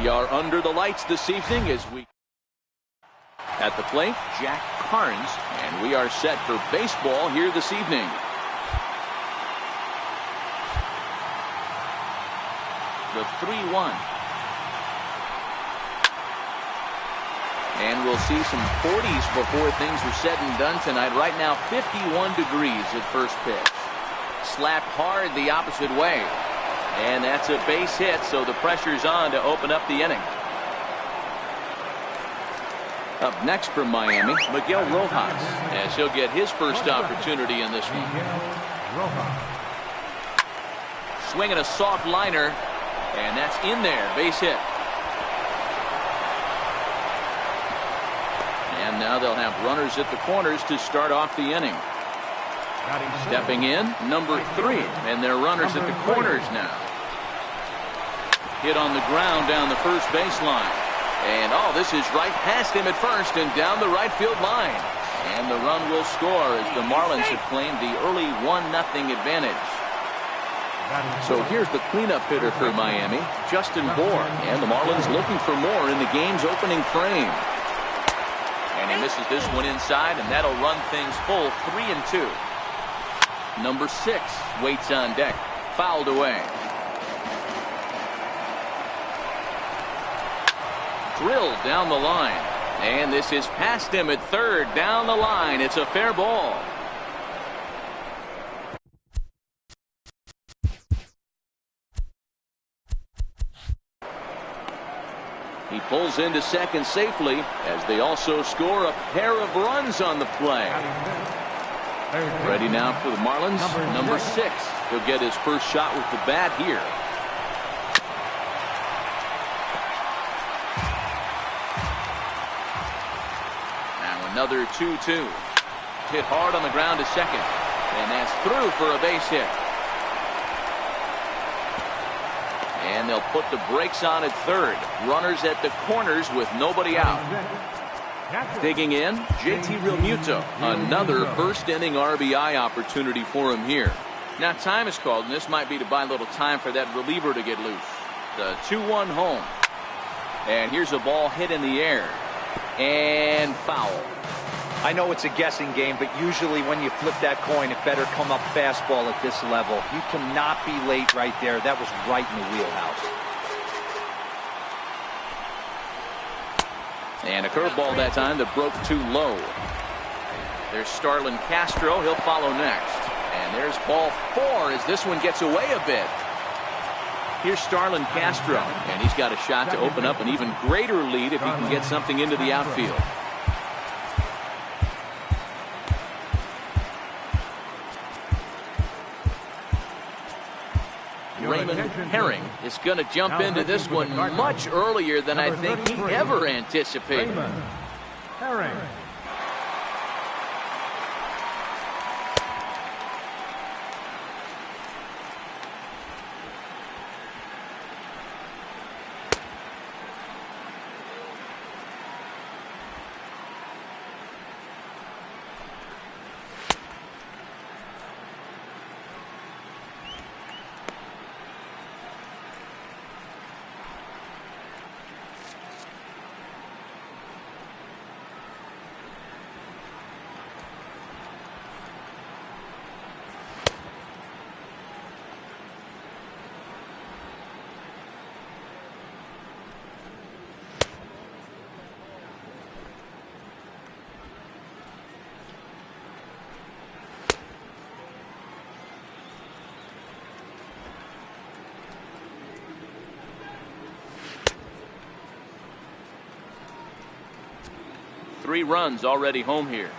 We are under the lights this evening as we at the plate, Jack Carnes, and we are set for baseball here this evening. The 3-1. And we'll see some 40s before things are said and done tonight. Right now, 51 degrees at first pitch. Slapped hard the opposite way. And that's a base hit, so the pressure's on to open up the inning. Up next from Miami, Miguel Rojas, as he'll get his first opportunity in this one. Swinging a soft liner, and that's in there, base hit. And now they'll have runners at the corners to start off the inning. Stepping in, number 3, and they're runners at the corners now. Hit on the ground down the first baseline. And oh, this is right past him at first and down the right field line. And the run will score as the Marlins have claimed the early 1-0 advantage. So here's the cleanup hitter for Miami, Justin Bourne. And the Marlins looking for more in the game's opening frame. And he misses this one inside, and that'll run things full 3-2. Number 6 waits on deck. Fouled away. Drilled down the line. And this is past him at third. Down the line. It's a fair ball. He pulls into second safely as they also score a pair of runs on the play. Ready now for the Marlins. Number 6. He'll get his first shot with the bat here. Now another 2-2. Hit hard on the ground to second. And that's through for a base hit. And they'll put the brakes on at third. Runners at the corners with nobody out. Digging in, JT Realmuto. Another first inning RBI opportunity for him here. Now time is called, and this might be to buy a little time for that reliever to get loose. The 2-1 home. And here's a ball hit in the air. And foul. I know it's a guessing game, but usually when you flip that coin, it better come up fastball at this level. You cannot be late right there. That was right in the wheelhouse. And a curveball that time that broke too low. There's Starlin Castro. He'll follow next. And there's ball 4 as this one gets away a bit. Here's Starlin Castro. And he's got a shot to open up an even greater lead if he can get something into the outfield. Raymond Herring is going to jump into this one much earlier than I think he ever anticipated. Herring. Three runs already home here.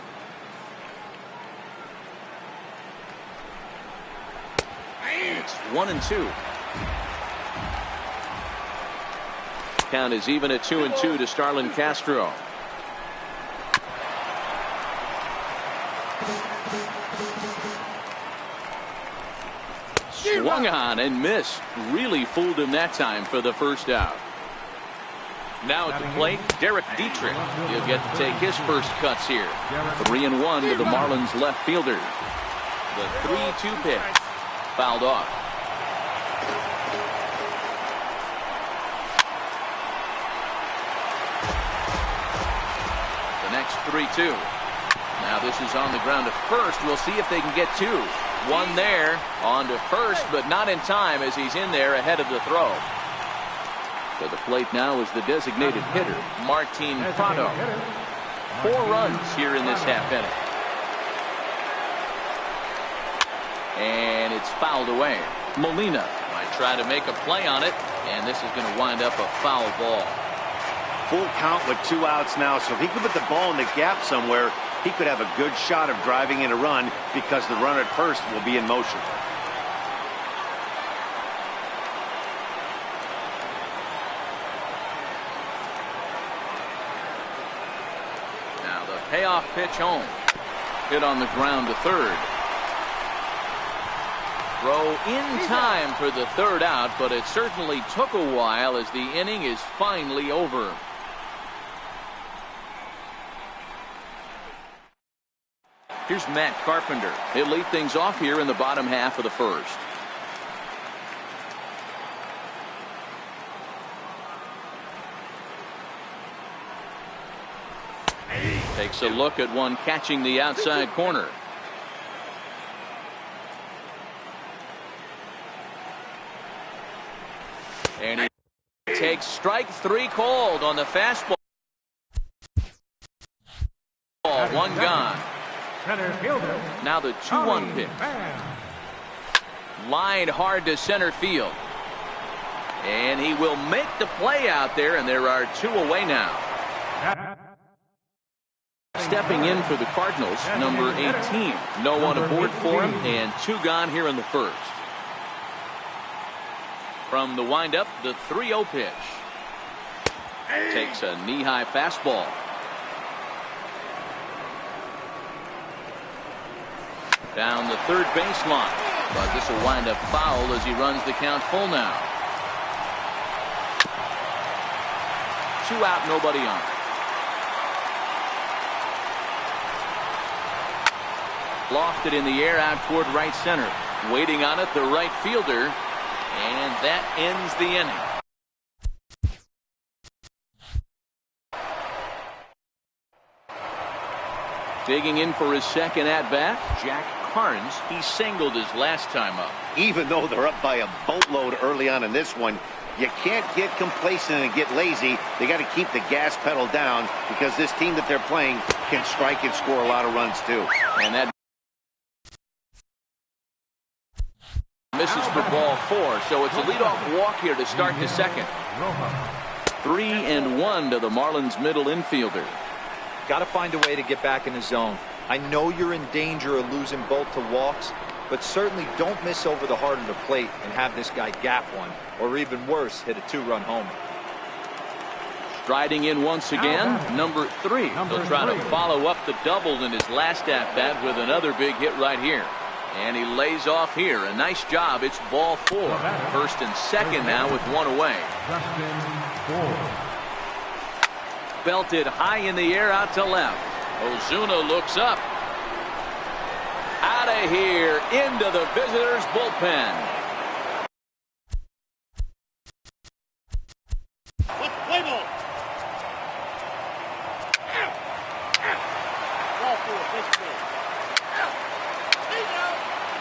It's 1-2. Count is even at 2-2 to Starlin Castro. Swung on and missed. Really fooled him that time for the first out. Now at the plate, Derek Dietrich. He'll get to take his first cuts here. 3-1 to the Marlins left fielder. The 3-2 pitch. Fouled off. It's 3-2. Now this is on the ground to first. We'll see if they can get two. One there on to first, but not in time as he's in there ahead of the throw. To the plate now is the designated hitter, Martin Prado. 4 runs here in this half inning. And it's fouled away. Molina might try to make a play on it, and this is going to wind up a foul ball. Full count with 2 outs now, so if he could put the ball in the gap somewhere, he could have a good shot of driving in a run because the runner at first will be in motion. Now the payoff pitch home. Hit on the ground to third. Throw in time for the third out, but it certainly took a while as the inning is finally over. Here's Matt Carpenter. He'll lead things off here in the bottom half of the first. Takes a look at one catching the outside corner. And he takes strike 3 called on the fastball. 1 gone. Now the 2-1 pitch. Line hard to center field. And he will make the play out there, and there are 2 away now. Stepping in for the Cardinals, number 18. No one aboard for him, and 2 gone here in the first. From the windup, the 3-0 pitch. Takes a knee-high fastball. Down the third baseline, but this will wind up foul as he runs the count full now. 2 out, nobody on. Lofted in the air out toward right center. Waiting on it, the right fielder. And that ends the inning. Digging in for his second at-bat, Jack Carnes. He singled his last time up. Even though they're up by a boatload early on in this one, you can't get complacent and get lazy. They got to keep the gas pedal down because this team that they're playing can strike and score a lot of runs too. And that misses for ball 4, so it's a leadoff walk here to start the second. 3-1 to the Marlins middle infielder. Got to find a way to get back in the zone. I know you're in danger of losing both to walks, but certainly don't miss over the heart of the plate and have this guy gap one, or even worse, hit a 2-run homer. Striding in once again, number 3. He'll try to follow up the double in his last at-bat with another big hit right here. And he lays off here. A nice job. It's ball 4. First and second now with 1 away. Belted high in the air out to left. Ozuna looks up. Out of here into the visitors' bullpen. Play ball. Ball 4.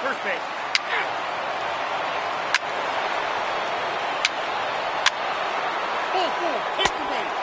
First base. Ball 4. Take the base.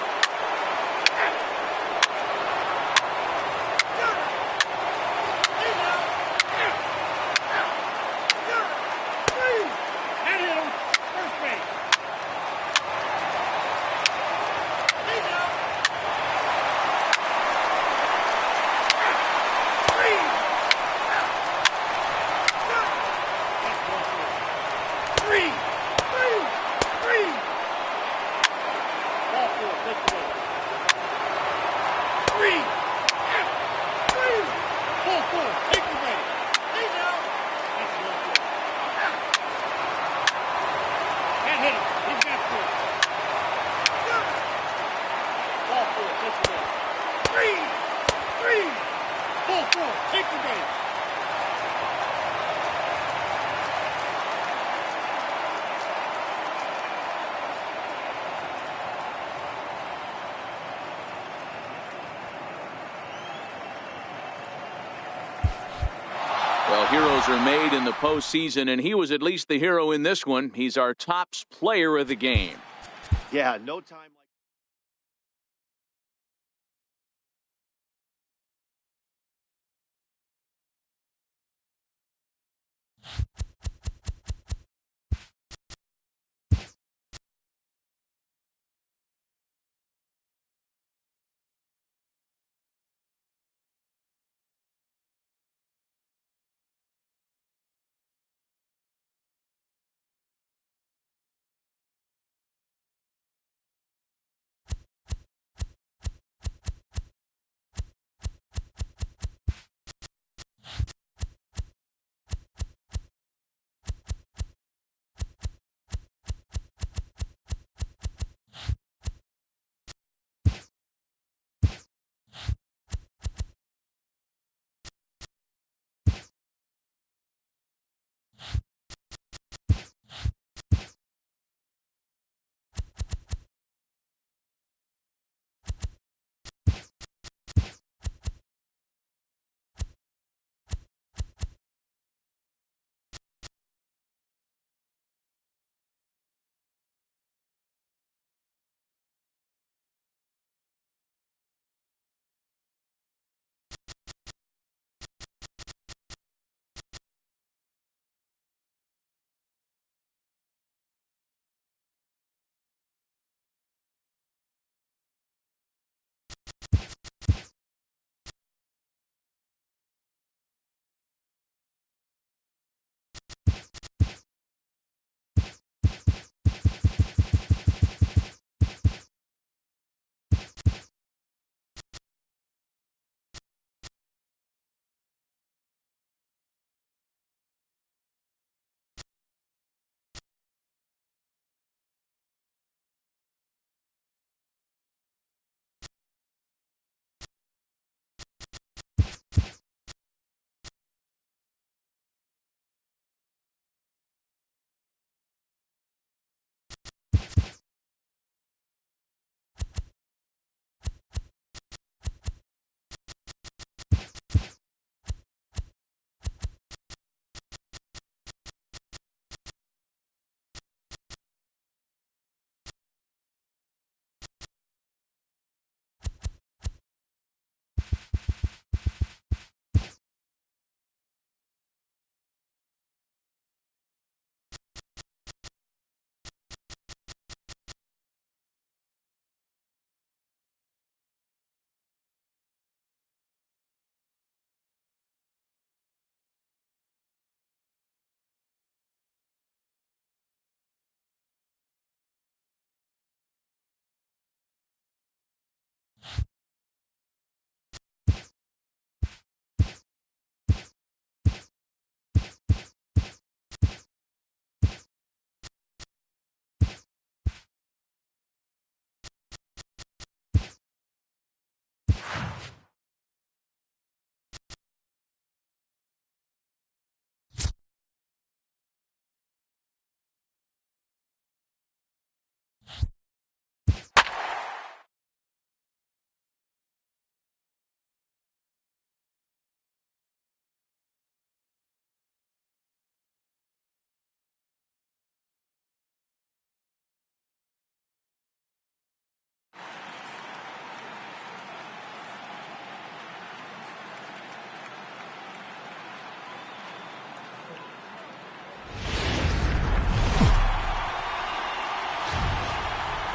Well, heroes are made in the postseason, and he was at least the hero in this one. He's our top player of the game. Yeah, no time.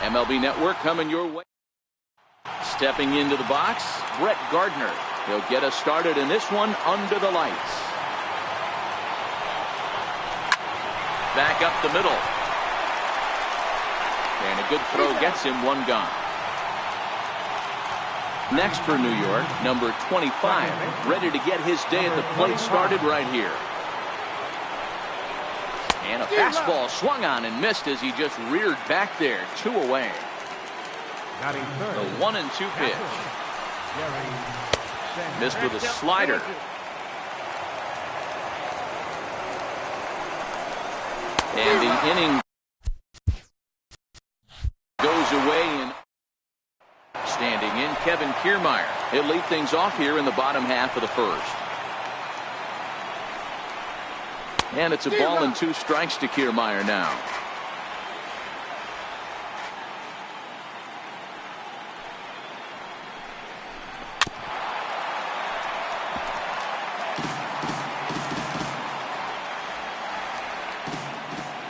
MLB Network coming your way. Stepping into the box, Brett Gardner. He'll get us started in this one under the lights. Back up the middle. And a good throw gets him one gone. Next for New York, number 25, ready to get his day at the plate started right here. And a fastball swung on and missed as he just reared back there, 2 away. The 1-2 pitch. Missed with a slider. And the inning goes away. And standing in, Kevin Kiermaier. He'll lead things off here in the bottom half of the first. And it's a ball and 2 strikes to Kiermaier now.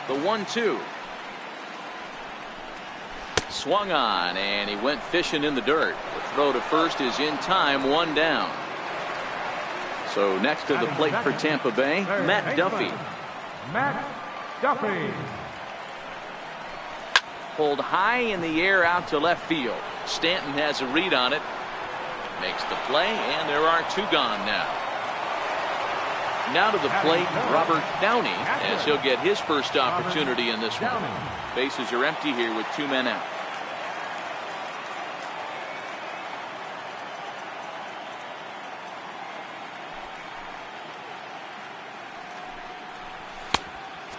The 1-2. Swung on, and he went fishing in the dirt. The throw to first is in time, 1 down. So next to the plate for Tampa Bay, Matt Duffy. Matt Duffy. Pulled high in the air out to left field. Stanton has a read on it. Makes the play, and there are 2 gone now. Now to the plate, Robert Downey, as he'll get his first opportunity in this one. Bases are empty here with 2 men out.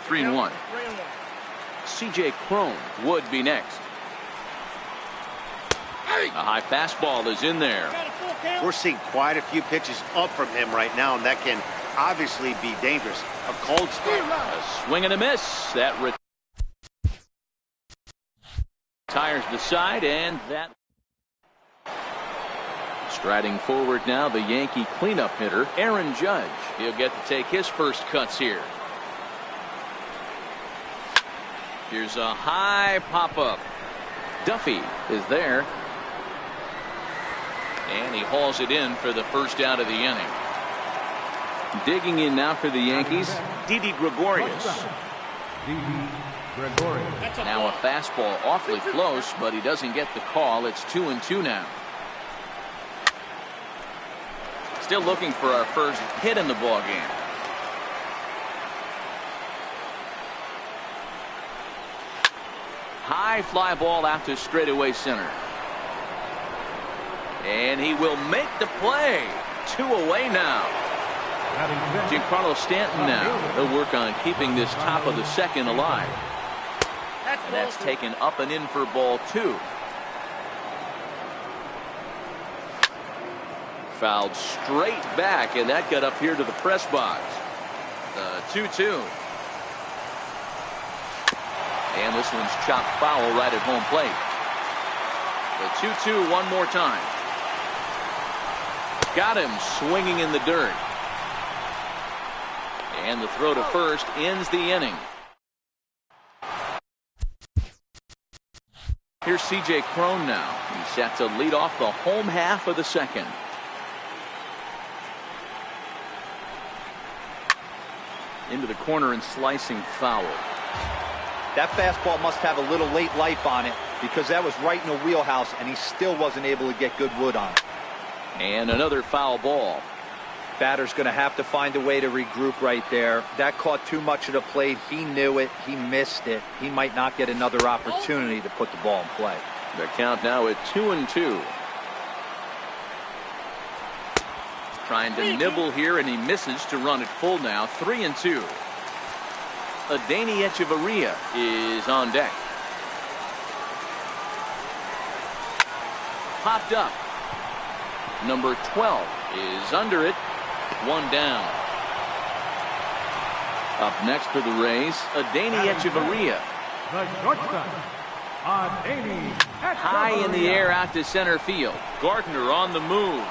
Three and one. C.J. Cron would be next. A high fastball is in there. We're seeing quite a few pitches up from him right now, and that can obviously be dangerous. A cold start. A swing and a miss. That retires the side, and that. Striding forward now, the Yankee cleanup hitter, Aaron Judge. He'll get to take his first cuts here. Here's a high pop-up. Duffy is there. And he hauls it in for the first out of the inning. Digging in now for the Yankees, Didi Gregorius. Now a fastball awfully close, but he doesn't get the call. It's 2-2 now. Still looking for our first hit in the ball game. High fly ball out to straightaway center. And he will make the play. 2 away now. Giancarlo Stanton now. He'll work on keeping this top of the second alive. And that's taken up and in for ball 2. Fouled straight back, and that got up here to the press box. The 2-2. And this one's chopped foul right at home plate. The 2-2 one more time. Got him swinging in the dirt. And the throw to first ends the inning. Here's C.J. Cron now. He's set to lead off the home half of the second. Into the corner and slicing foul. That fastball must have a little late life on it, because that was right in the wheelhouse, and he still wasn't able to get good wood on it. And another foul ball. Batter's going to have to find a way to regroup right there. That caught too much of the plate. He knew it. He missed it. He might not get another opportunity to put the ball in play. The count now at 2-2. Trying to nibble here, and he misses to run it full now. 3-2. Adeiny Echeverria is on deck. Popped up. Number 12 is under it. 1 down. Up next for the Rays, Adeiny Echeverria. The shortstop, Adeiny Echeverria. High in the air out to center field. Gardner on the move.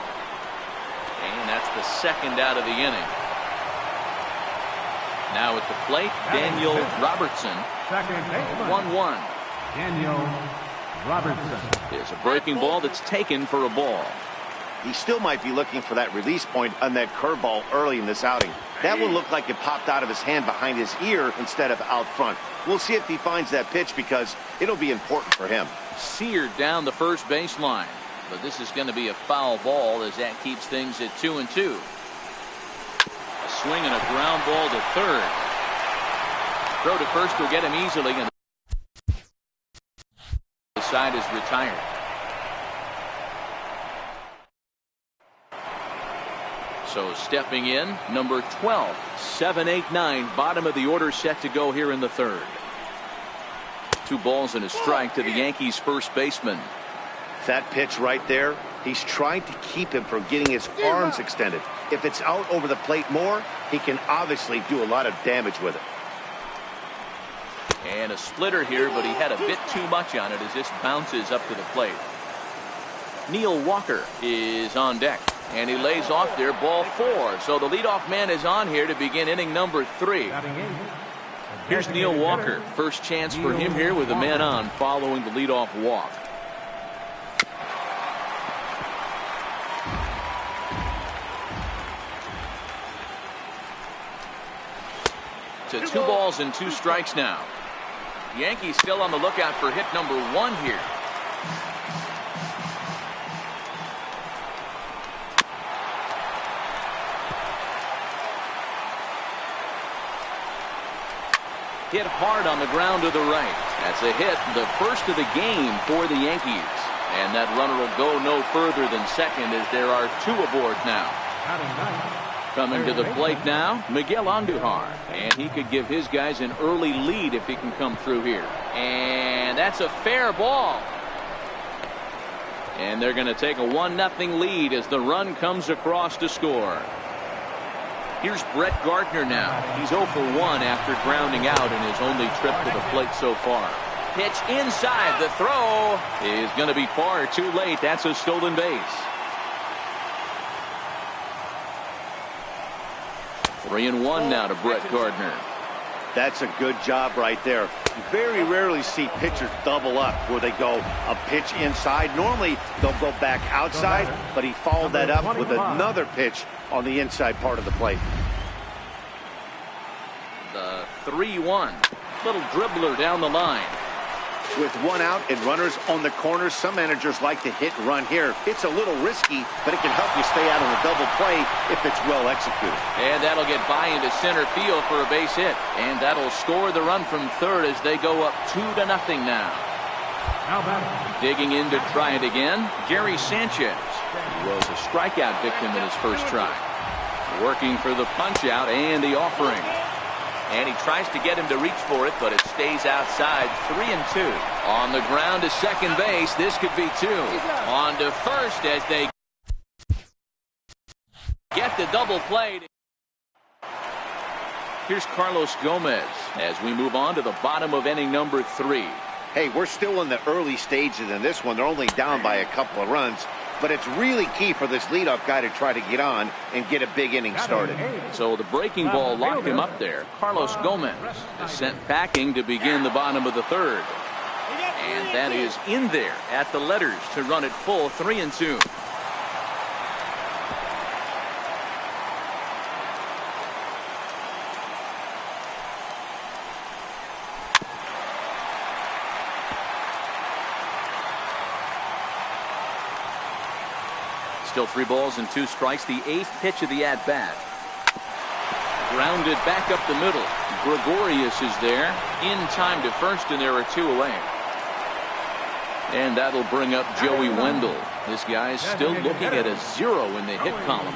And that's the second out of the inning. Now at the plate, Daniel Robertson. 1-1. Daniel Robertson. There's a breaking ball that's taken for a ball. He still might be looking for that release point on that curveball early in this outing. That one looked like it popped out of his hand behind his ear instead of out front. We'll see if he finds that pitch, because it'll be important for him. Seared down the first baseline. But this is going to be a foul ball, as that keeps things at 2-2. A swing and a ground ball to third. Throw to first will get him easily, and the side is retired. So stepping in, number 12, 7-8-9, bottom of the order, set to go here in the third. 2 balls and a strike to the Yankees' first baseman. That pitch right there, he's trying to keep him from getting his arms extended. If it's out over the plate more, he can obviously do a lot of damage with it. And a splitter here, but he had a bit too much on it as this bounces up to the plate. Neil Walker is on deck, and he lays off there, ball 4. So the leadoff man is on here to begin inning number 3. Here's Neil Walker. First chance for him here with a man on following the leadoff walk. To 2 balls and 2 strikes now. Yankees still on the lookout for hit number 1 here. Hit hard on the ground to the right. That's a hit, the first of the game for the Yankees. And that runner will go no further than second as there are 2 aboard now. Coming to the plate now, Miguel Andujar. And he could give his guys an early lead if he can come through here. And that's a fair ball. And they're going to take a 1-0 lead as the run comes across to score. Here's Brett Gardner now. He's 0 for 1 after grounding out in his only trip to the plate so far. Pitch inside. The throw is going to be far too late. That's a stolen base. 3-1 now to Brett Gardner. That's a good job right there. You very rarely see pitchers double up where they go a pitch inside. Normally they'll go back outside, but he followed that up with another pitch on the inside part of the plate. The 3-1. Little dribbler down the line. With 1 out and runners on the corners, some managers like to hit and run here. It's a little risky, but it can help you stay out of the double play if it's well executed. And that'll get by into center field for a base hit. And that'll score the run from third as they go up 2-0 now. Digging in to try it again, Gary Sanchez. He was a strikeout victim in his first try. Working for the punch out and the offering. And he tries to get him to reach for it, but it stays outside. 3-2. On the ground to second base. This could be 2. On to first as they get the double play. Here's Carlos Gomez as we move on to the bottom of inning number 3. Hey, we're still in the early stages in this one. They're only down by a couple of runs. But it's really key for this leadoff guy to try to get on and get a big inning started. So the breaking ball locked him up there. Carlos Gomez is sent packing to begin the bottom of the 3rd. And that is in there at the letters to run it full. 3-2. Still 3 balls and 2 strikes. The 8th pitch of the at-bat. Grounded back up the middle. Gregorius is there in time to first, and there are 2 away. And that'll bring up Joey Wendell. This guy's still looking at a 0 in the hit column.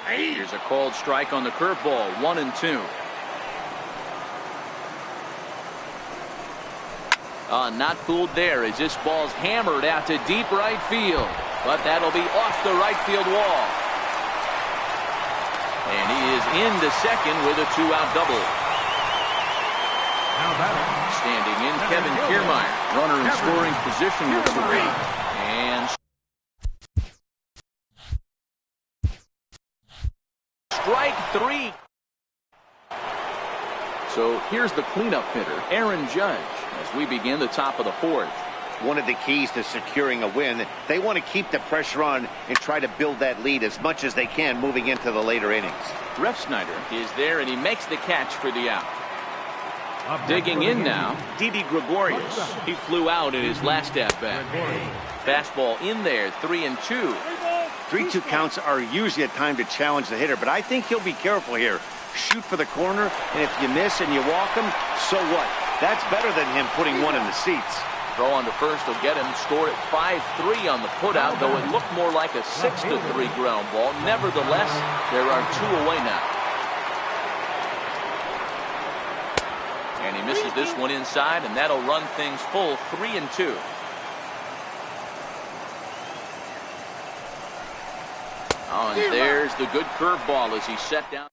Here's a called strike on the curveball. 1-2. Not fooled there as this ball's hammered out to deep right field. But that'll be off the right field wall. And he is into second with a 2-out double. Standing in, Kevin Kiermaier. Runner in scoring position with 3. And strike 3. So here's the cleanup hitter, Aaron Judge, as we begin the top of the 4th. One of the keys to securing a win, they want to keep the pressure on and try to build that lead as much as they can moving into the later innings. Refsnyder is there, and he makes the catch for the out. Digging in now, Didi Gregorius. He flew out in his last at-bat. Fastball in there, 3-2. 3-2 counts are usually a time to challenge the hitter, but I think he'll be careful here. Shoot for the corner, and if you miss and you walk him, so what? That's better than him putting one in the seats. Throw on to first will get him. Scored at 5-3 on the putout, though it looked more like a 6-3 ground ball. Nevertheless, there are 2 away now. And he misses this one inside, and that'll run things full. 3-2. Oh, and there's the good curveball as he set down.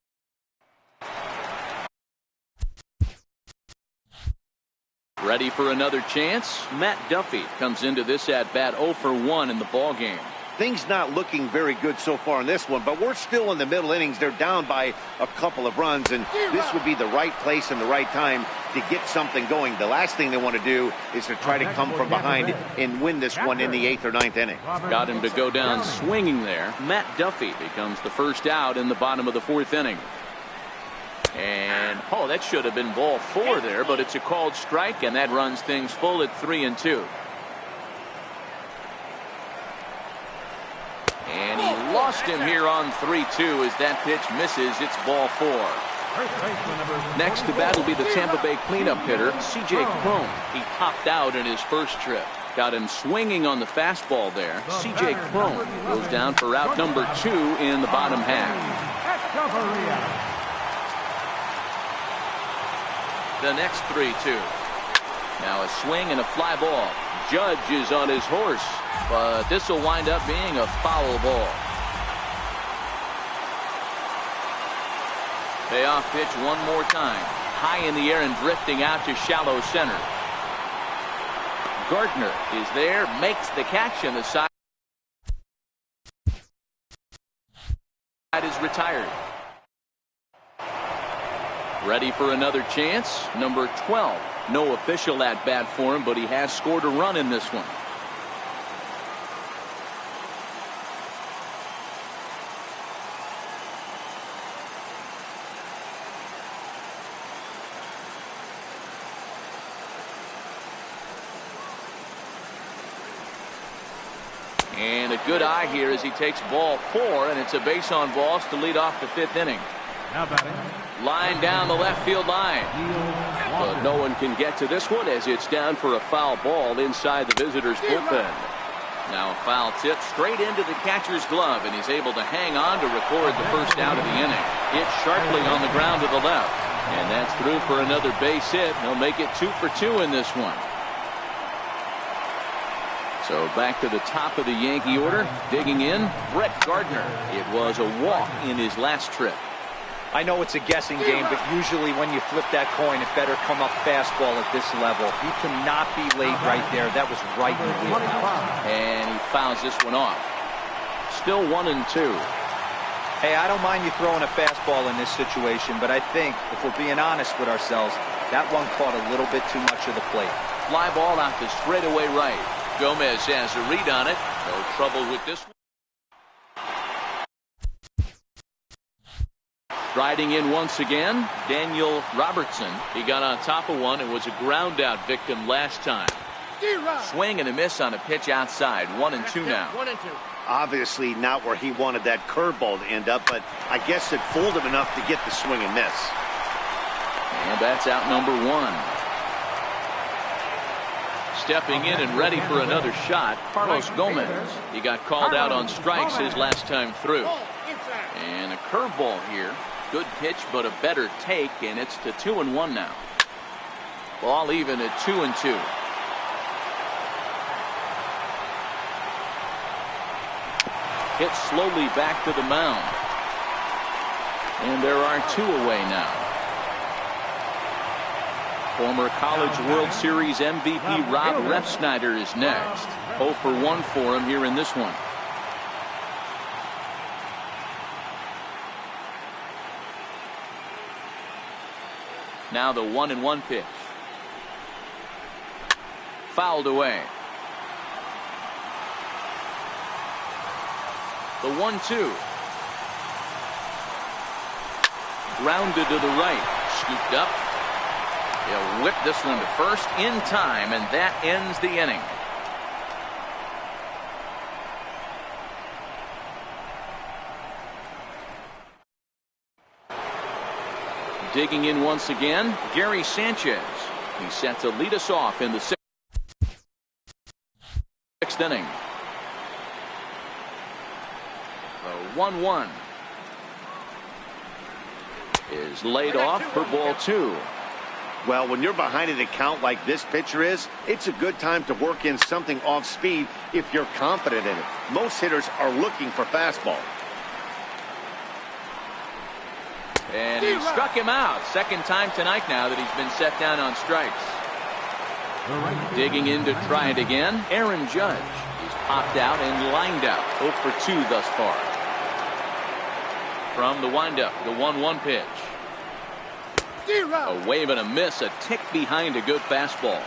Ready for another chance? Matt Duffy comes into this at-bat 0 for 1 in the ballgame. Things not looking very good so far in this one, but we're still in the middle innings. They're down by a couple of runs, and this would be the right place and the right time to get something going. The last thing they want to do is to try to come from behind and win this one in the 8th or 9th inning. Got him to go down swinging there. Matt Duffy becomes the first out in the bottom of the 4th inning. And, oh, that should have been ball 4 there, but it's a called strike, and that runs things full at 3-2. And he lost him here on 3-2 as that pitch misses. It's ball 4. Next to bat will be the Tampa Bay cleanup hitter, C.J. Cron. He popped out in his first trip. Got him swinging on the fastball there. C.J. Cron goes down for out number 2 in the bottom half. The next 3-2. Now a swing and a fly ball. Judge is on his horse, but this will wind up being a foul ball. Payoff pitch one more time. High in the air and drifting out to shallow center. Gardner is there, makes the catch, and the side is retired. Ready for another chance. Number 12. No official at bat for him, but he has scored a run in this one. And a good eye here as he takes ball 4, and it's a base on balls to lead off the 5th inning. Now batting. Line down the left field line. But no one can get to this one as it's down for a foul ball inside the visitors' bullpen. Now a foul tip straight into the catcher's glove, and he's able to hang on to record the first out of the inning. Hit sharply on the ground to the left. And that's through for another base hit. He'll make it 2 for 2 in this one. So back to the top of the Yankee order. Digging in, Brett Gardner. It was a walk in his last trip. I know it's a guessing game, but usually when you flip that coin, it better come up fastball at this level. You cannot be late right there. That was right in the wheelhouse. And he fouls this one off. Still 1-2. Hey, I don't mind you throwing a fastball in this situation, but I think, if we're being honest with ourselves, that one caught a little bit too much of the plate. Fly ball out to straightaway right. Gomez has a read on it. No trouble with this one. Riding in once again, Daniel Robertson. He got on top of one. It was a ground out victim last time. Swing and a miss on a pitch outside. 1-2 now. Obviously not where he wanted that curveball to end up, but I guess it fooled him enough to get the swing and miss. And that's out number 1. Stepping in and ready for another shot, Carlos Gomez. He got called out on strikes his last time through. And a curveball here. Good pitch, but a better take, and it's to 2-1 now. Ball even at 2-2. Hit slowly back to the mound. And there are 2 away now. Former College World Series MVP Rob Refsnyder is next. 0 for 1 for him here in this one. Now the 1-1 pitch. Fouled away. The 1-2. Grounded to the right. Scooped up. He'll whip this one to first in time, and that ends the inning. Digging in once again, Gary Sanchez. He's set to lead us off in the 6th inning. The 1-1 is laid off for ball 2. Well, when you're behind an account like this pitcher is, it's a good time to work in something off speed if you're confident in it. Most hitters are looking for fastball. And he struck him out. Second time tonight now that he's been set down on strikes. Digging in to try it again, Aaron Judge. He's popped out and lined out. 0 for 2 thus far. From the windup, the 1-1 pitch. A wave and a miss, a tick behind a good fastball.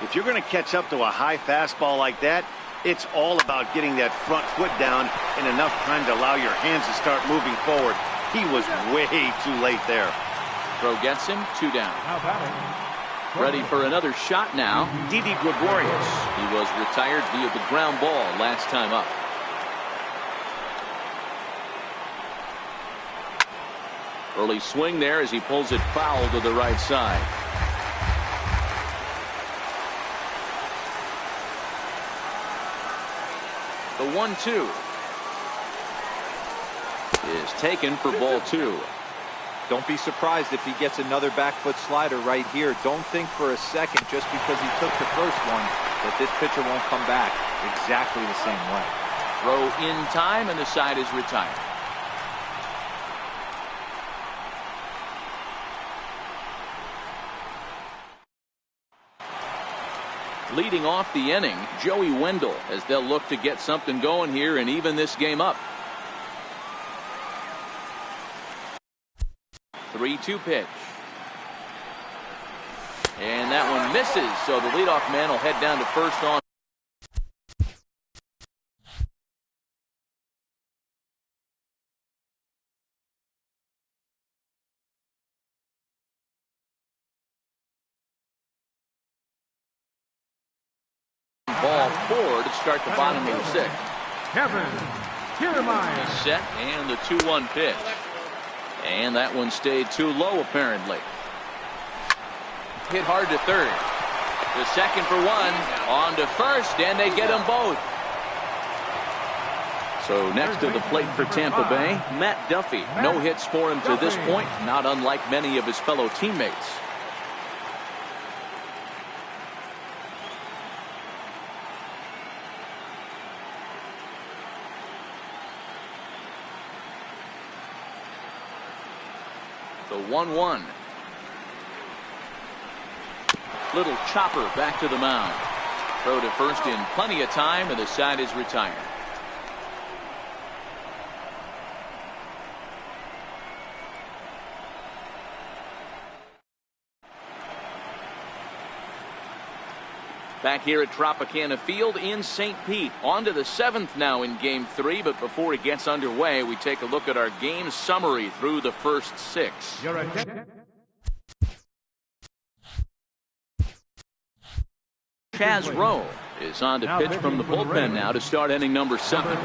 If you're going to catch up to a high fastball like that, it's all about getting that front foot down in enough time to allow your hands to start moving forward. He was way too late there. Throw gets him, 2 down. Ready for another shot now. Didi Gregorius. He was retired via the ground ball last time up. Early swing there as he pulls it foul to the right side. The 1-2 is taken for ball 2. Don't be surprised if he gets another back foot slider right here. Don't think for a second just because he took the first one that this pitcher won't come back exactly the same way. Throw in time and the side is retired. Leading off the inning, Joey Wendell, as they'll look to get something going here and even this game up. 3-2 pitch. And that one misses, so the leadoff man will head down to first on. Ball 4 to start the bottom of the 6th. Kevin Kiermaier. Set and the 2-1 pitch. And that one stayed too low apparently. Hit hard to third. The second for 1. On to first, and they get them both. So next to the plate for Tampa Bay, Matt Duffy. No hits for him to this point, not unlike many of his fellow teammates. The 1-1. Little chopper back to the mound. Throw to first in plenty of time, and the side is retired. Back here at Tropicana Field in St. Pete. On to the 7th now in Game 3, but before it gets underway, we take a look at our game summary through the first 6. Chaz Rowe is on to pitch from the bullpen now to start inning number 7.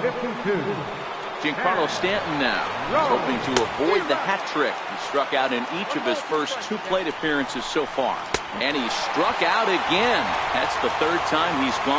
Giancarlo Stanton now hoping to avoid the hat trick. He struck out in each of his first 2 plate appearances so far. And he struck out again. That's the 3rd time he's gone.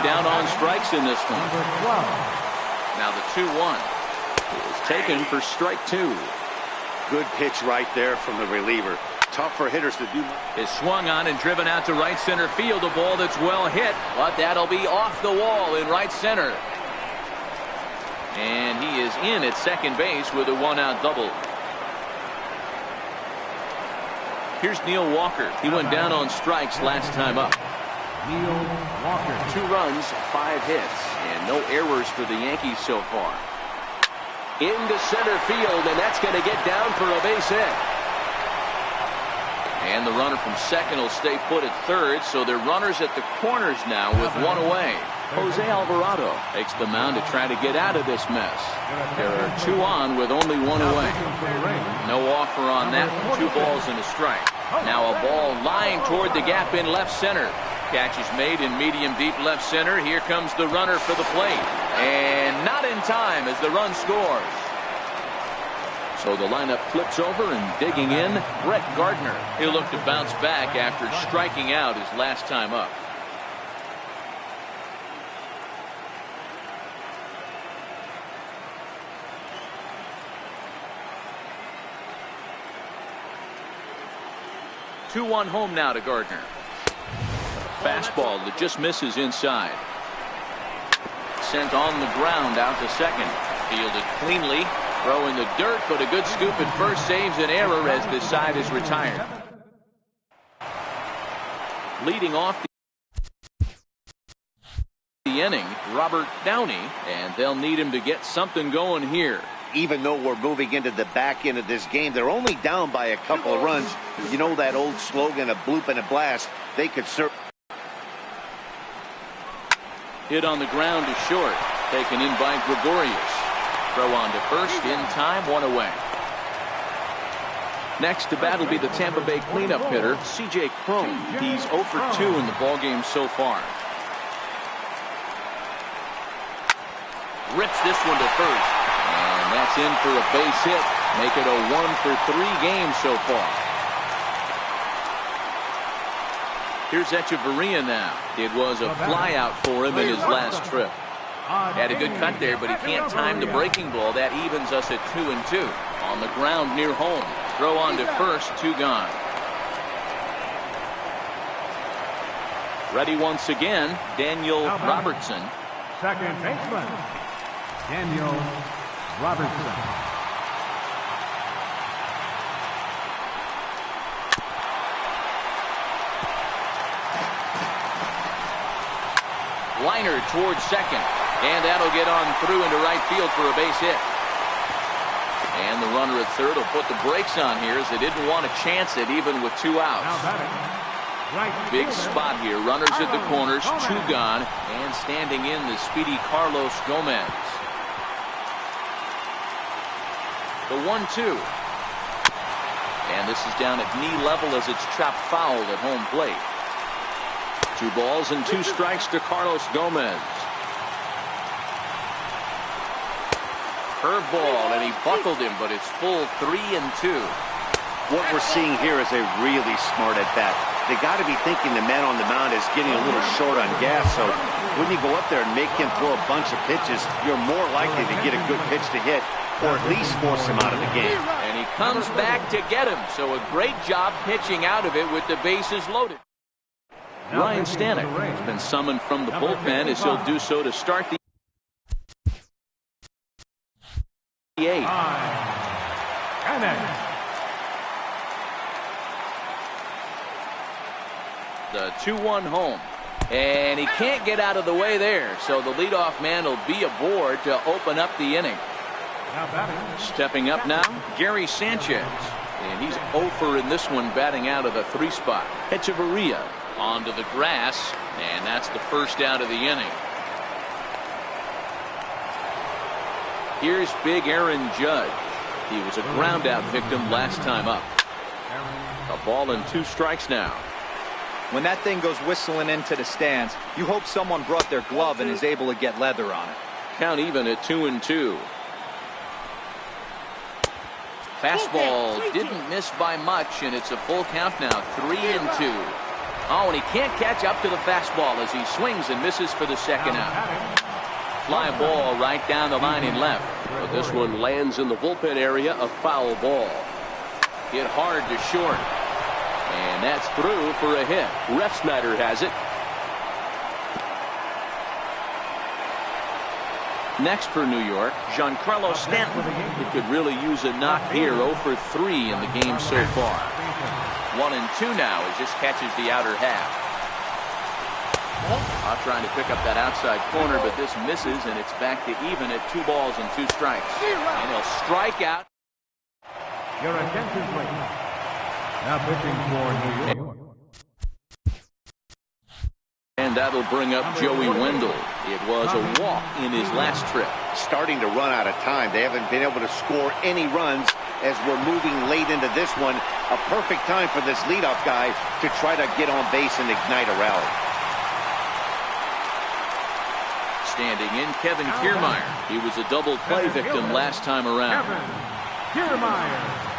Down on strikes in this one. Now the 2-1 is taken for strike 2. Good pitch right there from the reliever. Tough for hitters to do. Is swung on and driven out to right center field. A ball that's well hit, but that'll be off the wall in right center. And he is in at second base with a 1-out double. Here's Neil Walker. He went down on strikes last time up. Neil Walker. 2 runs, 5 hits, and no errors for the Yankees so far. Into center field, and that's going to get down for a base hit. And the runner from second will stay put at third, so they're runners at the corners now with 1 away. Jose Alvarado takes the mound to try to get out of this mess. There are 2 on with only 1 away. No offer on that. 2 balls and a strike. Now a ball lined toward the gap in left center. Catch is made in medium deep left center. Here comes the runner for the plate. And not in time as the run scores. So the lineup flips over, and digging in, Brett Gardner. He'll look to bounce back after striking out his last time up. Two-one home now to Gardner. Fastball that just misses inside. Sent on the ground out to second. Fielded cleanly. Throw in the dirt, but a good scoop at first saves an error as this side is retired. Leading off the inning, Robert Downey, and they'll need him to get something going here. Even though we're moving into the back end of this game, they're only down by a couple of runs. You know that old slogan, a bloop and a blast. They could serve. Hit on the ground to short. Taken in by Gregorius. Throw on to first in time, one away. Next to bat will be the Tampa Bay cleanup hitter, C.J. Cron. He's 0 for 2 in the ballgame so far. Rips this one to first. And that's in for a base hit. Make it a 1 for 3 game so far. Here's Echeverria now. It was a flyout for him in his last trip. Had a good cut there, but he can't time the breaking ball. That evens us at 2-2. On the ground near home. Throw on to first, 2 gone. Ready once again, Daniel Robertson. Second baseman, Daniel Robertson. Liner towards second. And that'll get on through into right field for a base hit. And the runner at third will put the brakes on here as they didn't want to chance it even with 2 outs. Big spot here. Runners at the corners, 2 gone. And standing in the speedy Carlos Gomez. The 1-2. And this is down at knee level as it's chopped foul at home plate. 2 balls and 2 strikes to Carlos Gomez. Curveball, and he buckled him, but it's full 3-2. What we're seeing here is a really smart at bat. They got to be thinking the man on the mound is getting a little short on gas, so when you go up there and make him throw a bunch of pitches, you're more likely to get a good pitch to hit, or at least force him out of the game. And he comes back to get him, so a great job pitching out of it with the bases loaded. Ryan Stanek has been summoned from the bullpen as he'll do so to start the 8th. The 2-1 home. And he can't get out of the way there, so the leadoff man will be aboard to open up the inning. Stepping up now, Gary Sanchez. And he's 0 for in this one, batting out of the 3 spot. Echeverria onto the grass, and that's the first out of the inning. Here's big Aaron Judge. He was a ground out victim last time up. A ball and 2 strikes now. When that thing goes whistling into the stands, you hope someone brought their glove and is able to get leather on it. Count even at 2-2. Fastball didn't miss by much, and it's a full count now, 3-2. Oh, and he can't catch up to the fastball as he swings and misses for the second out. Fly ball right down the line in left. But this one lands in the bullpen area, a foul ball. Hit hard to short. And that's through for a hit. Refsnyder has it. Next for New York, Giancarlo Stanton. He could really use a knock here, 0 for 3 in the game so far. 1-2 now as just catches the outer half. Trying to pick up that outside corner, but this misses, and it's back to even at 2 balls and 2 strikes. And he'll strike out. Your attention, please. Now pitching for New York. And that'll bring up Joey Wendell. It was a walk in his last trip. Starting to run out of time. They haven't been able to score any runs as we're moving late into this one. A perfect time for this leadoff guy to try to get on base and ignite a rally. Standing in, Kevin Kiermaier. He was a double play victim last time around. Kiermaier.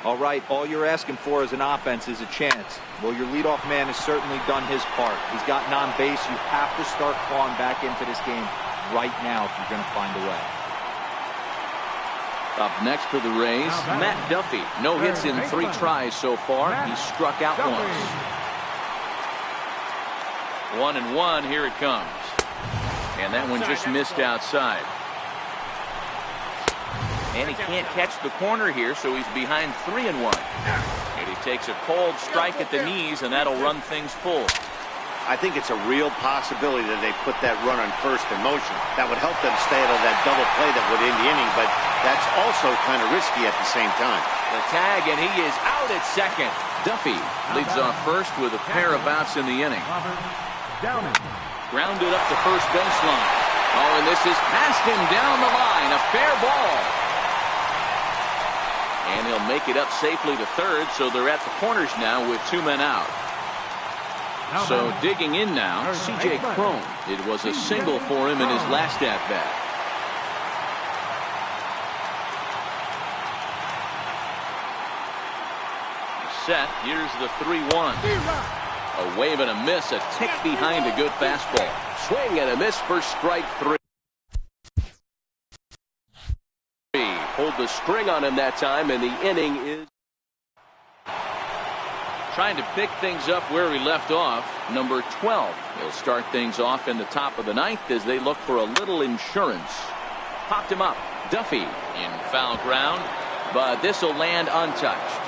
All right, all you're asking for as an offense is a chance. Well, your leadoff man has certainly done his part. He's gotten on base. You have to start clawing back into this game right now if you're going to find a way. Up next for the Rays, Matt Duffy. No hits in 3 tries so far. He struck out once. 1-1, here it comes. And that one just missed outside. And he can't catch the corner here, so he's behind 3-1. And he takes a cold strike at the knees, and that'll run things full. I think it's a real possibility that they put that run on first in motion. That would help them stay out of that double play that would end the inning, but that's also kind of risky at the same time. The tag, and he is out at second. Duffy leads off first with a pair of outs in the inning. Downeys. Grounded up the first baseline. Oh, and this is past him down the line. A fair ball. And he'll make it up safely to third, so they're at the corners now with 2 men out. So digging in now, C.J. Cron. It was a single for him in his last at-bat. Set. Here's the 3-1. A wave and a miss, a tick behind a good fastball. Swing and a miss for strike 3. Hold the string on him that time, and the inning is trying to pick things up where he left off. Number 12. He'll start things off in the top of the 9th as they look for a little insurance. Popped him up. Duffy in foul ground, but this will land untouched.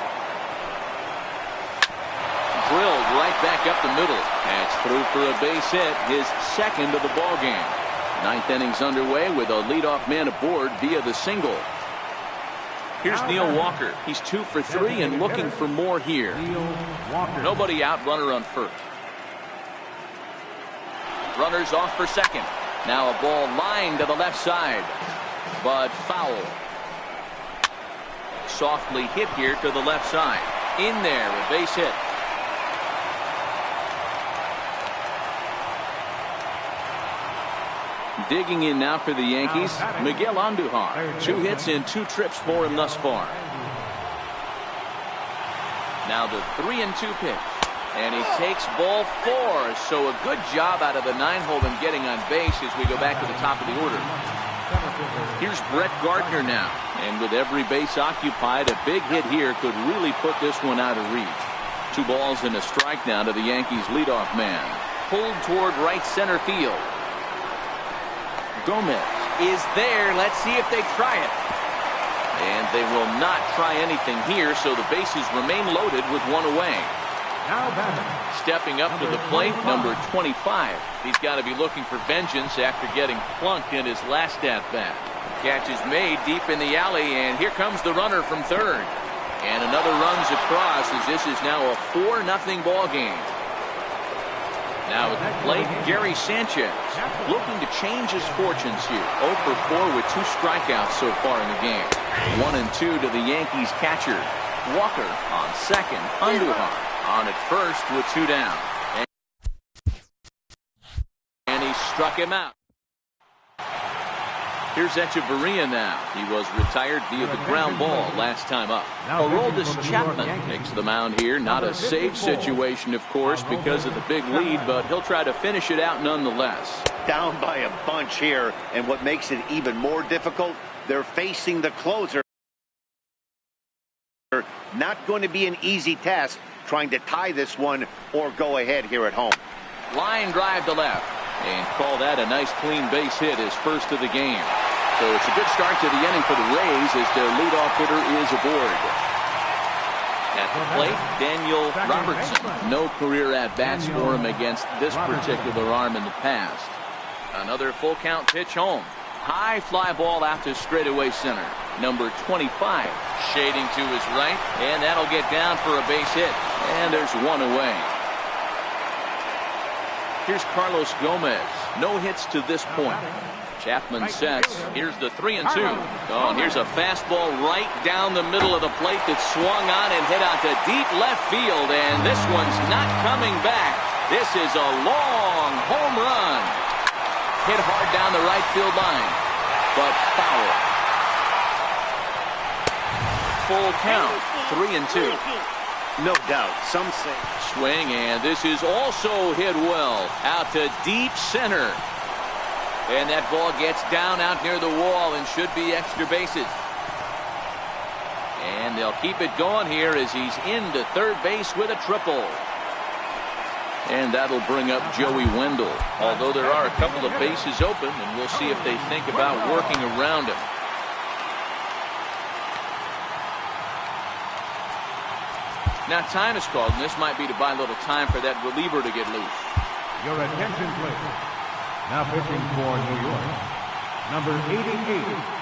Drilled right back up the middle. That's through for a base hit, his second of the ball game. 9th inning's underway with a leadoff man aboard via the single. Here's Neil Walker. He's 2 for 3 and looking for more here. Nobody out, runner on first. Runners off for second. Now a ball lined to the left side, but foul. Softly hit here to the left side. In there, a base hit. Digging in now for the Yankees, Miguel Andujar. 2 hits in 2 trips for him thus far. Now the 3-2 pitch. And he takes ball 4. So a good job out of the 9-hole and getting on base as we go back to the top of the order. Here's Brett Gardner now. And with every base occupied, a big hit here could really put this one out of reach. 2 balls and a strike now to the Yankees leadoff man. Pulled toward right center field. Gomez is there. Let's see if they try it. And they will not try anything here, so the bases remain loaded with 1 away. Stepping up to the plate, number 25. He's got to be looking for vengeance after getting plunked in his last at-bat. Catch is made deep in the alley, and here comes the runner from third. And another runs across as this is now a 4-0 ball game. Now at the plate, Gary Sanchez looking to change his fortunes here. 0 for 4 with 2 strikeouts so far in the game. 1-2 to the Yankees catcher. Walker on second. Andujar on at first with 2 down. And he struck him out. Here's Echeverria now. He was retired via the ground ball last time up. Aroldis Chapman takes the mound here. Not a save situation, of course, because of the big lead, but he'll try to finish it out nonetheless. Down by a bunch here, and what makes it even more difficult, they're facing the closer. Not going to be an easy task trying to tie this one or go ahead here at home. Line drive to left. And call that a nice clean base hit, his first of the game. So it's a good start to the inning for the Rays as their leadoff hitter is aboard. At the plate, Daniel Robertson. No career at-bats for him against this particular arm in the past. Another full count pitch home. High fly ball out to straightaway center. Number 25 shading to his right, and that'll get down for a base hit. And there's 1 away. Here's Carlos Gomez. No hits to this point. Chapman sets. Here's the 3-2. Oh, and here's a fastball right down the middle of the plate that swung on and hit out to deep left field. And this one's not coming back. This is a long home run. Hit hard down the right field line, but foul. Full count, 3-2. No doubt. Some say. Swing, and this is also hit well out to deep center. And that ball gets down out near the wall and should be extra bases. And they'll keep it going here as he's into third base with a triple. And that'll bring up Joey Wendell. Although there are a couple of bases open, and we'll see if they think about working around him. Now time is called, and this might be to buy a little time for that reliever to get loose. Your attention, please. Now pitching for New York, number 88.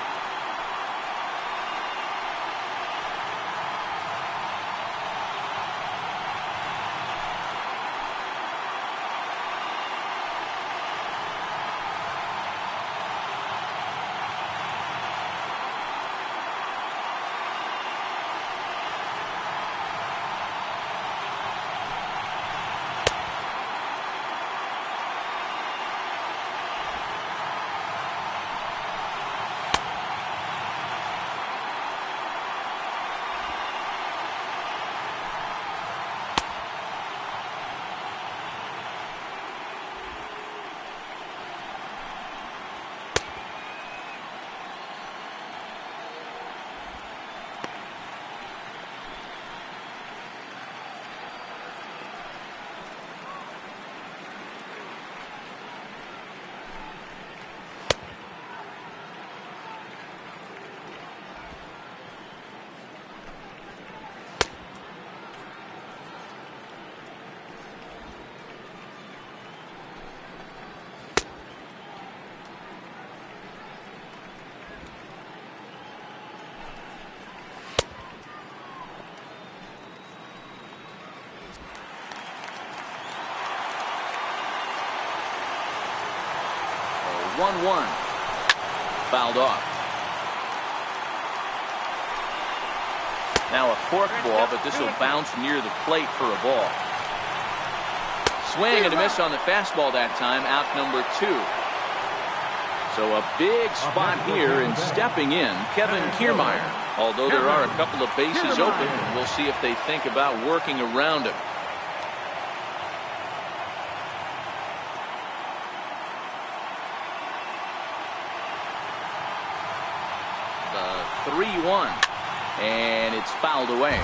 Oh, 1-1. Fouled off. Now a fork ball, but this will bounce near the plate for a ball. Swing and a miss on the fastball that time, out number 2. So a big spot here, and stepping in, Kevin Kiermaier. Although there are a couple of bases open, and we'll see if they think about working around him. The 3-1, and it's fouled away.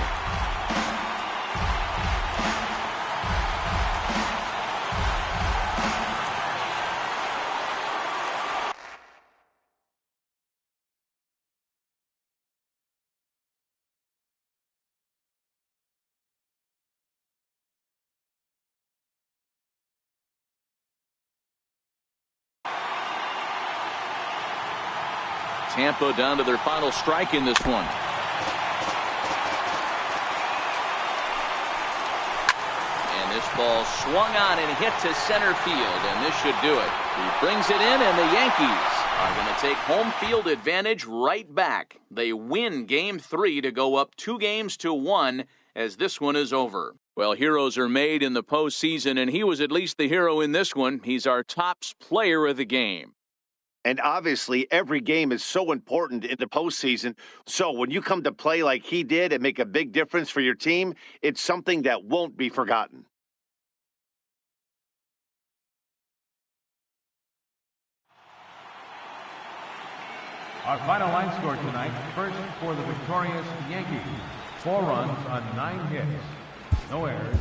Tampa down to their final strike in this one. And this ball swung on and hit to center field, and this should do it. He brings it in, and the Yankees are going to take home field advantage right back. They win Game 3 to go up 2-1 as this one is over. Well, heroes are made in the postseason, and he was at least the hero in this one. He's our top player of the game. And obviously, every game is so important in the postseason. So when you come to play like he did and make a big difference for your team, it's something that won't be forgotten. Our final line score tonight, first for the victorious Yankees. 4 runs on 9 hits. No errors.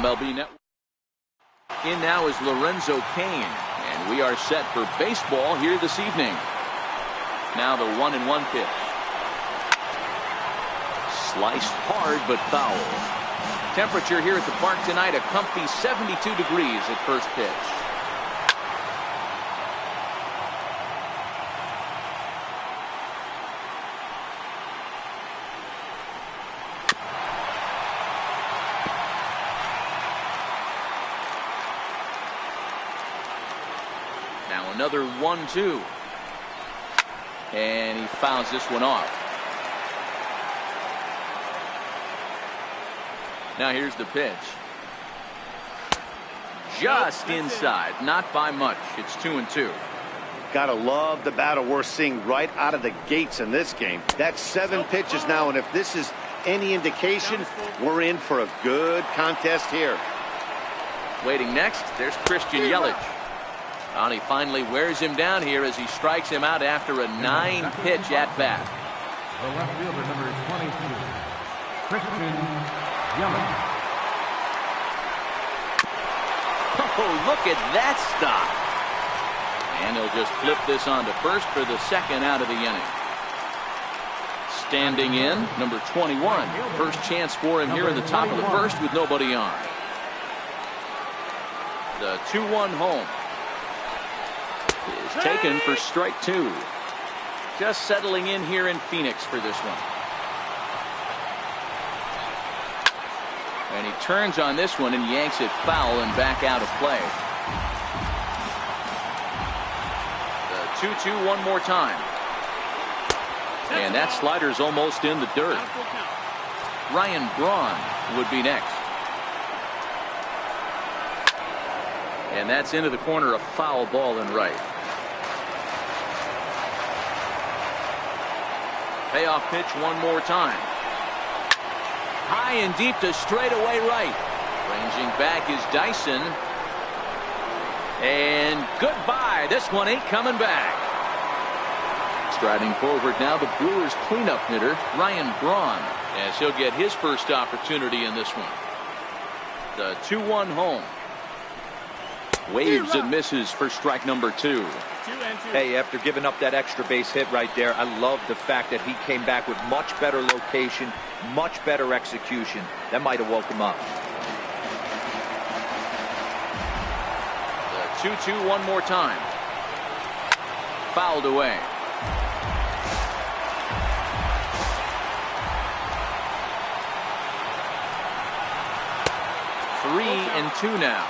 MLB Network. In now is Lorenzo Cain, and we are set for baseball here this evening. Now the 1-1 pitch. Sliced hard but foul. Temperature here at the park tonight, a comfy 72 degrees at first pitch. Now another 1-2. And he fouls this one off. Now here's the pitch. Just inside, not by much. It's 2-2. Gotta love the battle we're seeing right out of the gates in this game. That's 7 pitches now, and if this is any indication, we're in for a good contest here. Waiting next, there's Christian Yelich. And he finally wears him down here as he strikes him out after a 9-pitch at-bat. The left fielder, number 22, Christian Yelich. Oh, look at that stop. And he'll just flip this on to first for the second out of the inning. Standing in, number 21. First chance for him here in the top of the first with nobody on. The 2-1 home is taken for strike 2. Just settling in here in Phoenix for this one. And he turns on this one and yanks it foul and back out of play. The 2-2 one more time. And that slider's almost in the dirt. Ryan Braun would be next. And that's into the corner, a foul ball and right. Payoff pitch one more time. High and deep to straightaway right. Ranging back is Dyson. And goodbye. This one ain't coming back. Striding forward now, the Brewers cleanup hitter, Ryan Braun, as he'll get his first opportunity in this one. The 2-1 home. Waves and misses for strike number 2. Hey, after giving up that extra base hit right there, I love the fact that he came back with much better location, much better execution. That might have woke him up. The 2-2 one more time. Fouled away. Three and 2 now.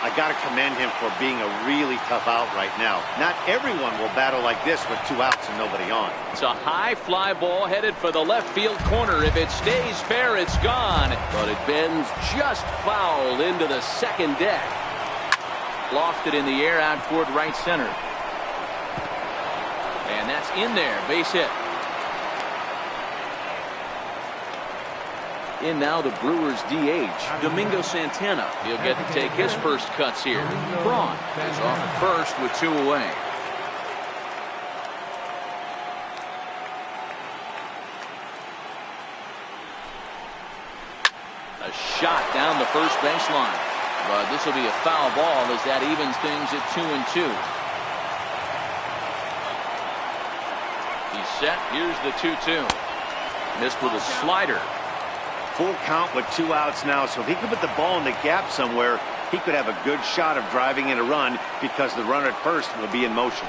I got to commend him for being a really tough out right now. Not everyone will battle like this with 2 outs and nobody on. It's a high fly ball headed for the left field corner. If it stays fair, it's gone. But it bends just foul into the second deck. Lofted in the air out toward right center. And that's in there. Base hit. In now the Brewers DH, Domingo Santana. He'll get to take his first cuts here. Braun is off at first with 2 away. A shot down the first baseline. But this will be a foul ball as that evens things at 2 and 2. He's set. Here's the 2-2. Missed with a slider. Full count with 2 outs now, so if he could put the ball in the gap somewhere, he could have a good shot of driving in a run because the runner at first will be in motion.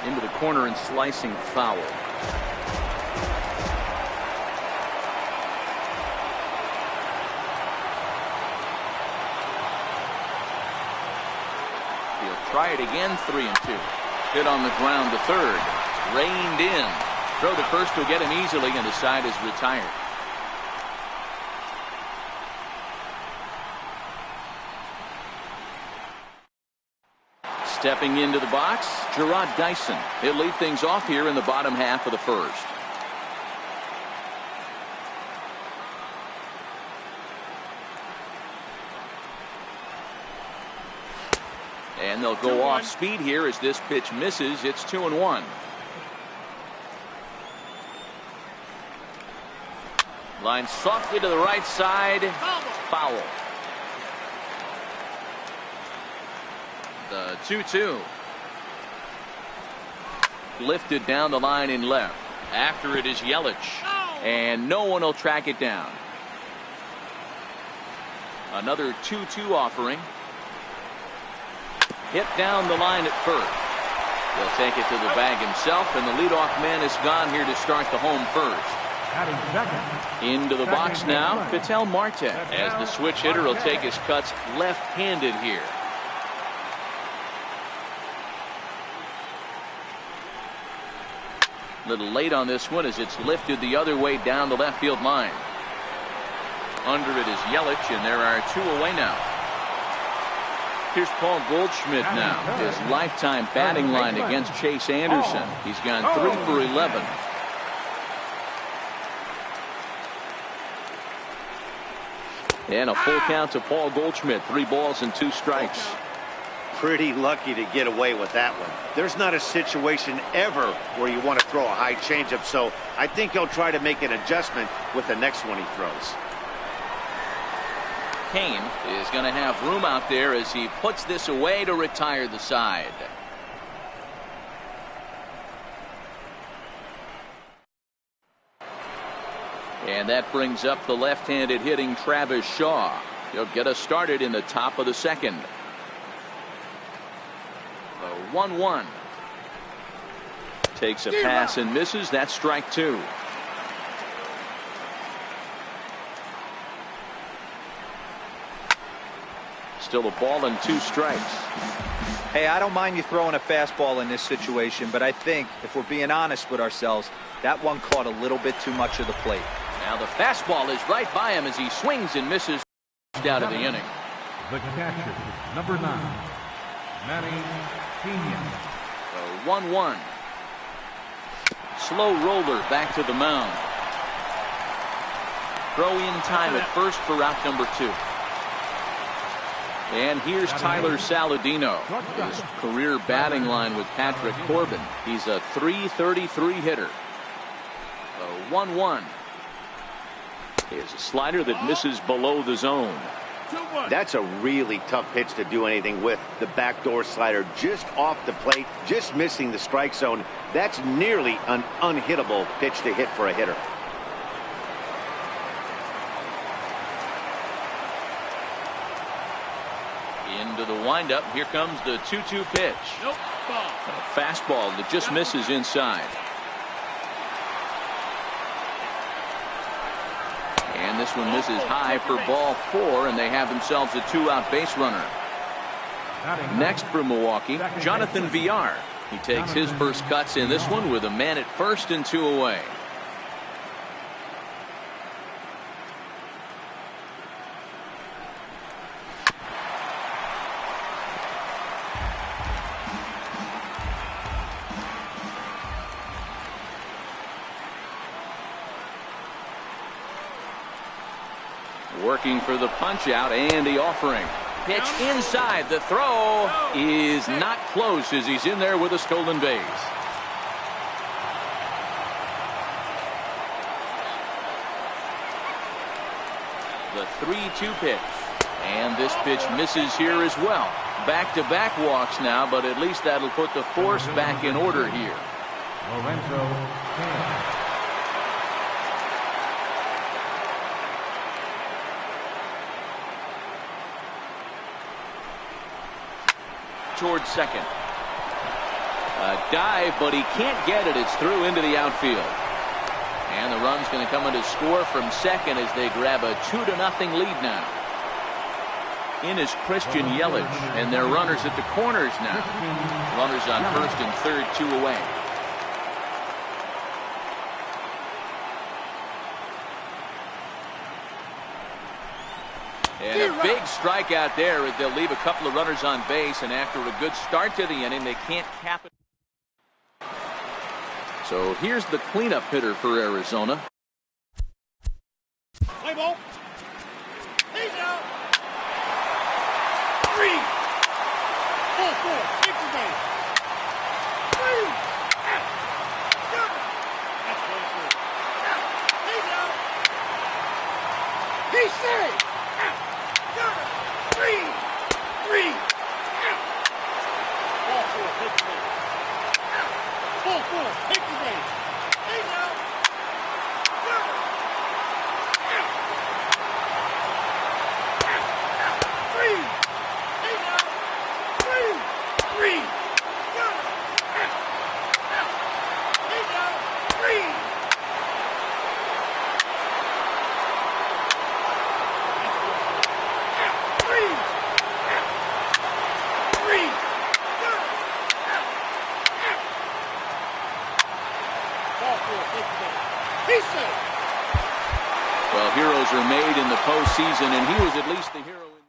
Into the corner and slicing foul. He'll try it again, 3 and 2. Hit on the ground to third. Reined in. Throw to first will get him easily, and the side is retired. Stepping into the box, Gerard Dyson. He'll lead things off here in the bottom half of the first. And they'll go off speed here as this pitch misses. It's 2-1. Line softly to the right side. foul. The 2-2. Lifted down the line in left. After it is Yelich. And no one will track it down. Another 2-2 offering. Hit down the line at first. He'll take it to the bag himself, and the leadoff man is gone here to start the home first. Into the box now, KTL Marte, as the switch hitter will take his cuts left-handed here. A little late on this one as it's lifted the other way down the left field line. Under it is Yelich, and there are 2 away now. Here's Paul Goldschmidt now. His lifetime batting line against Chase Anderson. He's gone 3 for 11. And a full count to Paul Goldschmidt. 3 balls and 2 strikes. Pretty lucky to get away with that one. There's not a situation ever where you want to throw a high changeup, so I think he'll try to make an adjustment with the next one he throws. Kane is going to have room out there as he puts this away to retire the side. And that brings up the left-handed hitting Travis Shaw. He'll get us started in the top of the second. The 1-1. Takes a pass and misses. That's strike 2. Still a ball and 2 strikes. Hey, I don't mind you throwing a fastball in this situation, but I think if we're being honest with ourselves, that one caught a little bit too much of the plate. Now the fastball is right by him as he swings and misses out of the inning. The catcher, number 9, Manny Pena. The 1-1. Slow roller back to the mound. Throw in time at first for out number 2. And here's Tyler Saladino. His career batting line with Patrick Corbin. He's a .333 hitter. The 1-1. Here's a slider that misses below the zone. That's a really tough pitch to do anything with. The backdoor slider just off the plate, just missing the strike zone. That's nearly an unhittable pitch to hit for a hitter. Into the windup. Here comes the 2-2 pitch. A fastball that just misses inside. And this one misses high for ball 4, and they have themselves a 2-out base runner. Next for Milwaukee, Jonathan Villar. He takes his first cuts in this one with a man at first and 2 away. Working for the punch out and the offering. Pitch inside. The throw is not close as he's in there with a stolen base. The 3-2 pitch. And this pitch misses here as well. Back-to-back walks now, but at least that'll put the force back in order here. Lorenzo Cain. Towards second. A dive, but he can't get it. It's through into the outfield. And the run's going to come in to score from second as they grab a 2-0 lead now. In is Christian Yelich, and they're runners at the corners now. Runners on first and third, 2 away. And a big strikeout there as they'll leave a couple of runners on base, and after a good start to the inning, they can't cap it. So here's the cleanup hitter for Arizona. Play ball. He's out. 3. 4. Extra base. 3. Good. That's 1-4. He's out. He's safe. He's safe. Well, heroes are made in the postseason, and he was at least the hero.